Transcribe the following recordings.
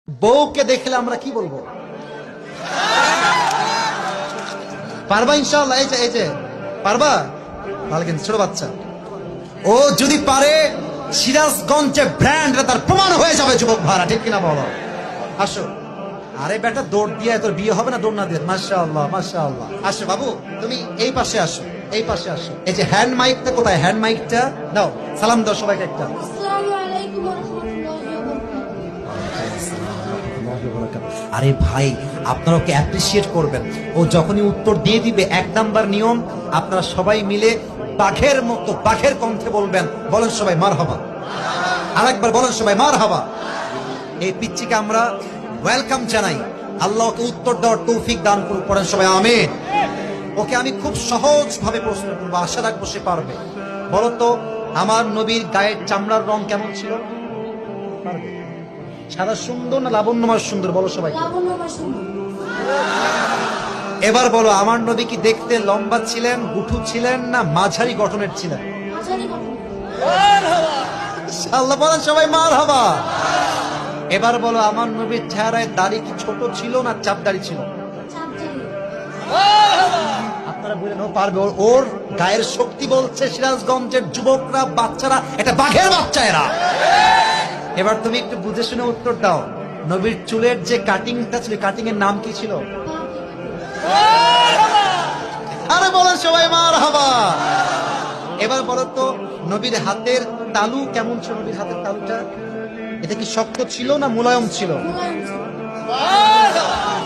বউকে দেখলে আমরা কি বলবো? পারবা ইনশাআল্লাহ? এই যে পারবা? তাহলে কিন্তু ছোট বাচ্চা ও যদি পারে সিরাজগঞ্জে ব্র্যান্ড তার প্রমাণ হয়ে যাবে যুবক ভাড়া, ঠিক কিনা বলো? আসো। আরে বেটা দৌড় দিয়ে তোর বিয়ে হবে না দৌড় না দিয়ে? মাশাআল্লাহ মাশাআল্লাহ। আসো বাবু, তুমি এই পাশে আসো, এই পাশে আসো। এই যে হ্যান্ড মাইকটা কোথায়? হ্যান্ড মাইকটা দাও, সালাম দাও সবাইকে একটা। আসসালামু আলাইকুম ওয়া রাহমাতুল্লাহি ওয়া বারাকাতুহু। আরে ভাই, আপনারা ওকে অ্যাপ্রিসিয়েট করবেন। ও যখনই উত্তর দিয়ে দিবে, 1 নাম্বার নিয়ম, আপনারা সবাই মিলে বাঘের মতো বাঘের কণ্ঠে বলবেন, বলেন সবাই মারহাবা। আরেকবার বলেন সবাই মারহাবা। এই পিচ্চিকে আমরা ওয়েলকাম জানাই। আল্লাহ ওকে উত্তর দেওয়ার তৌফিক দান করুন, পড়েন সবাই আমিন। ওকে আমি খুব সহজ ভাবে প্রশ্ন করবো, আশা রাখবো সে পারবে। বলো তো, আমার নবীর গায়ের চামড়ার রং কেমন ছিল? পারবে? সাদা সুন্দর না লাবণ্যময় সুন্দর? বলো সবাই। লাবণ্যময় সুন্দর। এবার বলো, আমার নবী কি দেখতে লম্বা ছিলেন, গুঠু ছিলেন, না মাঝারি গঠনের ছিলেন? মাঝারি গঠন। আল্লাহ বলেন সবাই মারহাবা। এবার বলো, আমার নবীর চেহারায় দাড়ি কি ছোট ছিল না চাপ দাড়ি ছিল? চাপদারি। আপনারা বলেন ও পারবে। ওর গায়ের শক্তি বলছে সিরাজগঞ্জের যুবকরা, বাচ্চারা, এটা বাঘের বাচ্চা এরা। এবার তুমি একটু বুঝে শুনে উত্তর দাও। নবীর চুলের যে কাটিংটা ছিল, কাটিং এর নাম কি ছিল? আরে বলেন সবাই মারহাবা। এবার বলো তো, নবীর হাতের তালু কেমন ছিল? নবীর হাতের তালুটা এটা কি শক্ত ছিল না মুলায়ম ছিল? মুলায়ম ছিল।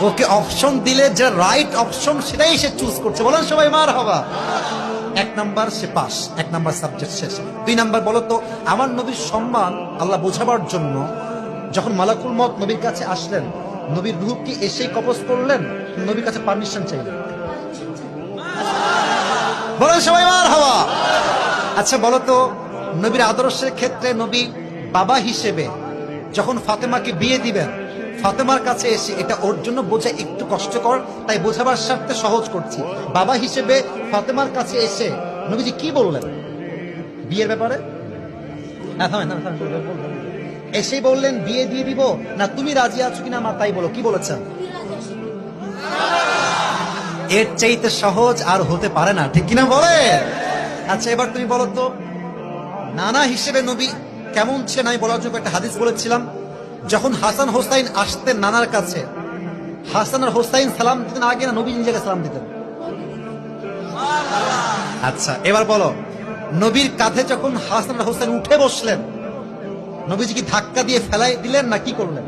ওকে অপশন দিলে যে রাইট অপশন সেটাই সে চুজ করছে, বলেন সবাই মারহাবা। 1 নাম্বার সে পাস, 1 নাম্বার সাবজেক্ট শেষ। 2 নাম্বার বলো তো, আমার নবীর সম্মান আল্লাহ বোঝাবার জন্য যখন মালাকুল মউত নবীর কাছে আসলেন, নবীর রূহ কি এসেই কবজ করলেন, নবীর কাছে পারমিশন চাইলেন? বলেন সবাই মারহাবা। আচ্ছা বলো তো, নবীর আদর্শের ক্ষেত্রে নবী বাবা হিসেবে যখন ফাতেমাকে বিয়ে দিবেন, ফাতেমার কাছে এসে, এটা ওর জন্য বোঝা একটু কষ্টকর, তাই বোঝাবার স্বার্থে সহজ করছি। বাবা হিসেবে ফাতেমার কাছে এসে নবীজি কি বললেন বিয়ের ব্যাপারে? এসেই বললেন বিয়ে দিয়ে দিব, না তুমি রাজি আছো কিনা মা তাই বলো, কি বলেছেন? তুমি রাজি আছো? এর চাইতে সহজ আর হতে পারে না, ঠিক কিনা বলে? আচ্ছা এবার তুমি বলো তো, নানা হিসেবে নবী কেমন ছিলেন? আমি বলার জন্য একটা হাদিস বলেছিলাম, যখন হাসান হোসাইন আসতেন নানার কাছে, হাসান আর হোসাইন সালাম দিতেন আগে না নবী নিজেকে সালাম দিতেন? আচ্ছা এবার বলো, নবীর কাঁধে যখন হাসান আর হোসাইন উঠে বসলেন, নবীজি কি ধাক্কা দিয়ে ফেলাই দিলেন না কি করলেন?